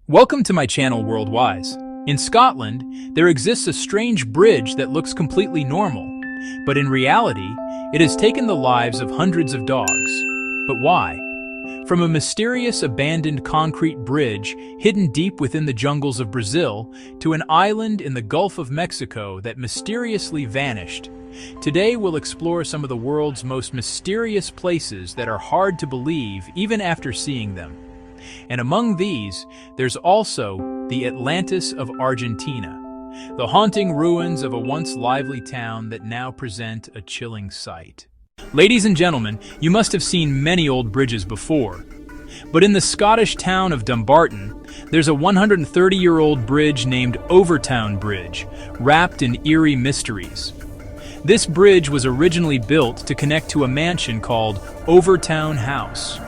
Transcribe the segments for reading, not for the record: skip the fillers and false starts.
Welcome to my channel Worldwise. In Scotland, there exists a strange bridge that looks completely normal, but in reality, it has taken the lives of hundreds of dogs. But why? From a mysterious abandoned concrete bridge hidden deep within the jungles of Brazil to an island in the Gulf of Mexico that mysteriously vanished, today we'll explore some of the world's most mysterious places that are hard to believe even after seeing them. And among these, there's also the Atlantis of Argentina, the haunting ruins of a once lively town that now present a chilling sight. Ladies and gentlemen, you must have seen many old bridges before. But in the Scottish town of Dumbarton, there's a 130-year-old bridge named Overtown Bridge, wrapped in eerie mysteries. This bridge was originally built to connect to a mansion called Overtown House.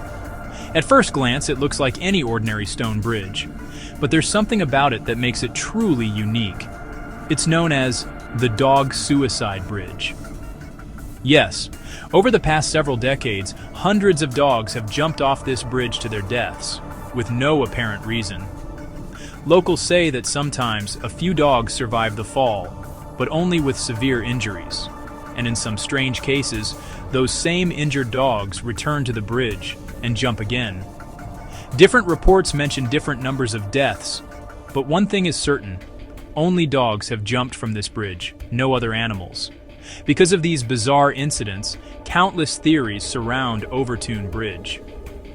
At first glance, it looks like any ordinary stone bridge, but there's something about it that makes it truly unique. It's known as the Dog Suicide Bridge. Yes, over the past several decades, hundreds of dogs have jumped off this bridge to their deaths, with no apparent reason. Locals say that sometimes a few dogs survive the fall, but only with severe injuries. And in some strange cases, those same injured dogs return to the bridge and jump again. Different reports mention different numbers of deaths, but one thing is certain: only dogs have jumped from this bridge, no other animals. Because of these bizarre incidents, countless theories surround Overtown Bridge.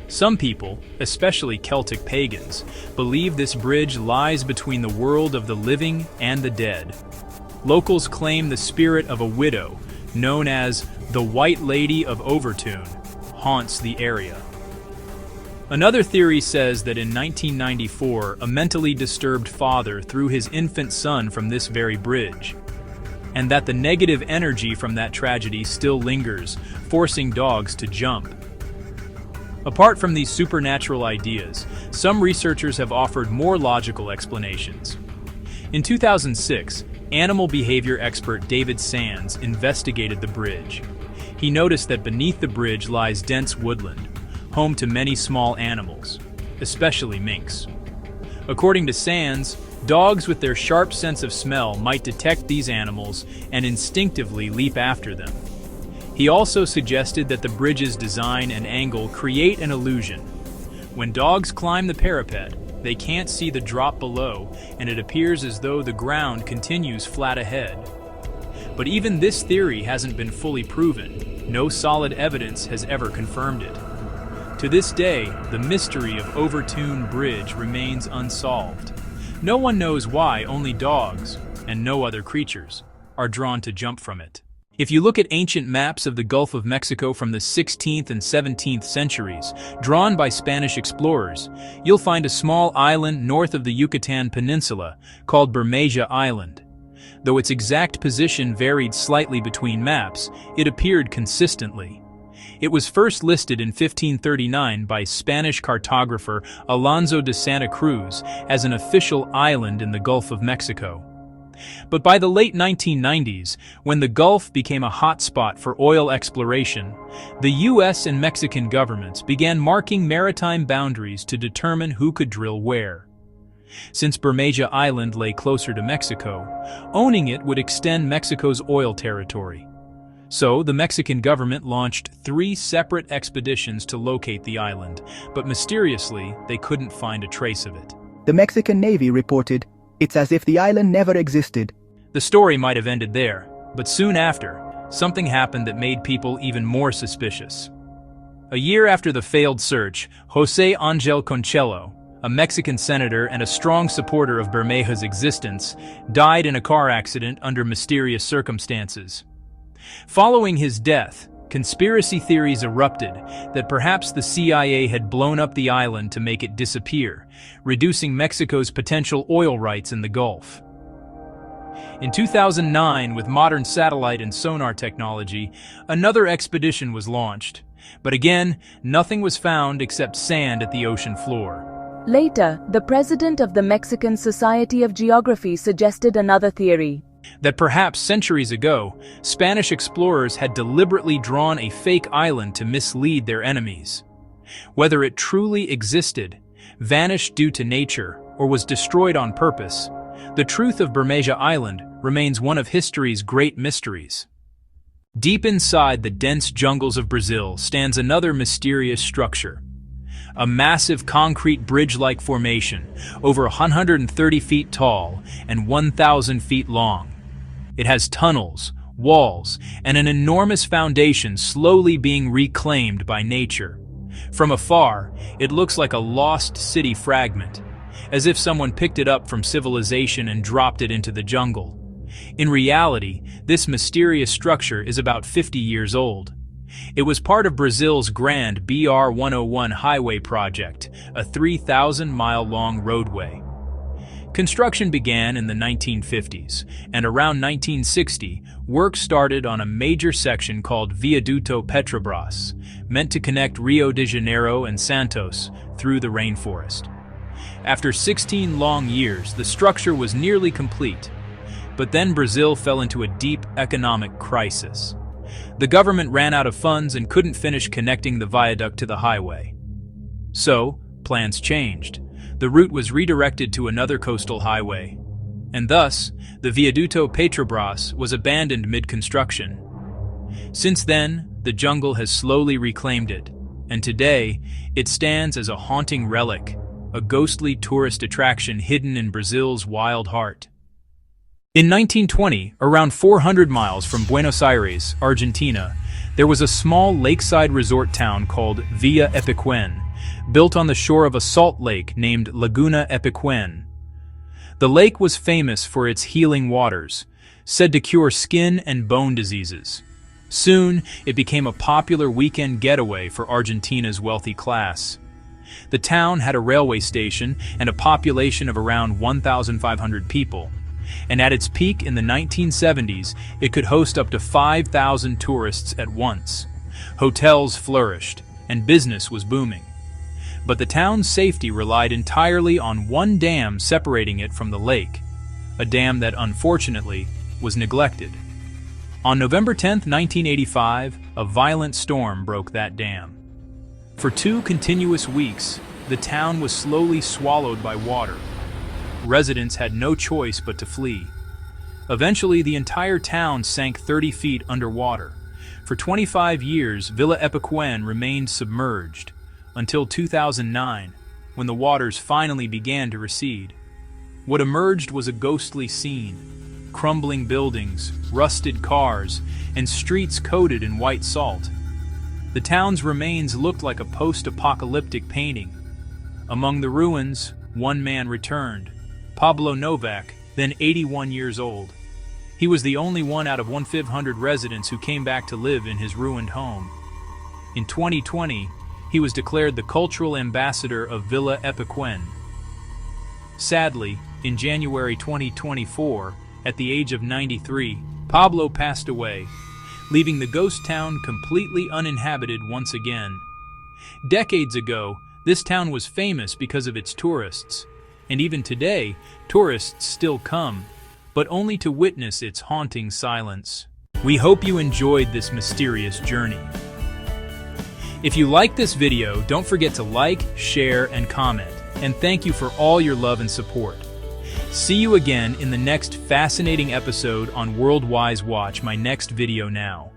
Some people, especially Celtic pagans, believe this bridge lies between the world of the living and the dead. Locals claim the spirit of a widow, known as the White Lady of Overtown, haunts the area. Another theory says that in 1994, a mentally disturbed father threw his infant son from this very bridge, and that the negative energy from that tragedy still lingers, forcing dogs to jump. Apart from these supernatural ideas, some researchers have offered more logical explanations. In 2006, animal behavior expert David Sands investigated the bridge. He noticed that beneath the bridge lies dense woodland, home to many small animals, especially minks. According to Sands, dogs with their sharp sense of smell might detect these animals and instinctively leap after them. He also suggested that the bridge's design and angle create an illusion. When dogs climb the parapet, they can't see the drop below, and it appears as though the ground continues flat ahead. But even this theory hasn't been fully proven. No solid evidence has ever confirmed it. To this day, the mystery of Overtown Bridge remains unsolved. No one knows why only dogs, and no other creatures, are drawn to jump from it. If you look at ancient maps of the Gulf of Mexico from the 16th and 17th centuries, drawn by Spanish explorers, you'll find a small island north of the Yucatan Peninsula called Bermeja Island. Though its exact position varied slightly between maps, it appeared consistently. It was first listed in 1539 by Spanish cartographer Alonso de Santa Cruz as an official island in the Gulf of Mexico. But by the late 1990s, when the Gulf became a hotspot for oil exploration, the US and Mexican governments began marking maritime boundaries to determine who could drill where. Since Bermeja Island lay closer to Mexico, owning it would extend Mexico's oil territory. So, the Mexican government launched 3 separate expeditions to locate the island, but mysteriously, they couldn't find a trace of it. The Mexican Navy reported, "It's as if the island never existed." The story might have ended there, but soon after, something happened that made people even more suspicious. A year after the failed search, José Ángel Conchelo, a Mexican senator and a strong supporter of Bermeja's existence, died in a car accident under mysterious circumstances. Following his death, conspiracy theories erupted that perhaps the CIA had blown up the island to make it disappear, reducing Mexico's potential oil rights in the Gulf. In 2009, with modern satellite and sonar technology, another expedition was launched. But again, nothing was found except sand at the ocean floor. Later, the president of the Mexican Society of Geography suggested another theory. That perhaps centuries ago, Spanish explorers had deliberately drawn a fake island to mislead their enemies. Whether it truly existed, vanished due to nature, or was destroyed on purpose, the truth of Bermeja Island remains one of history's great mysteries. Deep inside the dense jungles of Brazil stands another mysterious structure. A massive concrete bridge-like formation, over 130 feet tall and 1,000 feet long. It has tunnels, walls, and an enormous foundation slowly being reclaimed by nature. From afar, it looks like a lost city fragment, as if someone picked it up from civilization and dropped it into the jungle. In reality, this mysterious structure is about 50 years old. It was part of Brazil's grand BR-101 highway project, a 3,000-mile-long roadway. Construction began in the 1950s, and around 1960, work started on a major section called Viaduto Petrobras, meant to connect Rio de Janeiro and Santos through the rainforest. After 16 long years, the structure was nearly complete. But then Brazil fell into a deep economic crisis. The government ran out of funds and couldn't finish connecting the viaduct to the highway. So, plans changed. The route was redirected to another coastal highway. And thus, the Viaduto Petrobras was abandoned mid-construction. Since then, the jungle has slowly reclaimed it, and today, it stands as a haunting relic, a ghostly tourist attraction hidden in Brazil's wild heart. In 1920, around 400 miles from Buenos Aires, Argentina, there was a small lakeside resort town called Villa Epiquen, built on the shore of a salt lake named Laguna Epiquen. The lake was famous for its healing waters, said to cure skin and bone diseases. Soon, it became a popular weekend getaway for Argentina's wealthy class. The town had a railway station and a population of around 1,500 people. And at its peak in the 1970s, it could host up to 5,000 tourists at once. Hotels flourished, and business was booming. But the town's safety relied entirely on one dam separating it from the lake, a dam that unfortunately was neglected. On November 10, 1985, a violent storm broke that dam. For 2 continuous weeks, the town was slowly swallowed by water. Residents had no choice but to flee. Eventually, the entire town sank 30 feet underwater. For 25 years, Villa Epiquen remained submerged, until 2009, when the waters finally began to recede. What emerged was a ghostly scene: crumbling buildings, rusted cars, and streets coated in white salt. The town's remains looked like a post-apocalyptic painting. Among the ruins, one man returned, Pablo Novak, then 81 years old. He was the only one out of 1,500 residents who came back to live in his ruined home. In 2020, he was declared the cultural ambassador of Villa Epiquen. Sadly, in January 2024, at the age of 93, Pablo passed away, leaving the ghost town completely uninhabited once again. Decades ago, this town was famous because of its tourists. And even today, tourists still come, but only to witness its haunting silence. We hope you enjoyed this mysterious journey. If you liked this video, don't forget to like, share, and comment. And thank you for all your love and support. See you again in the next fascinating episode on World Wise. Watch my next video now.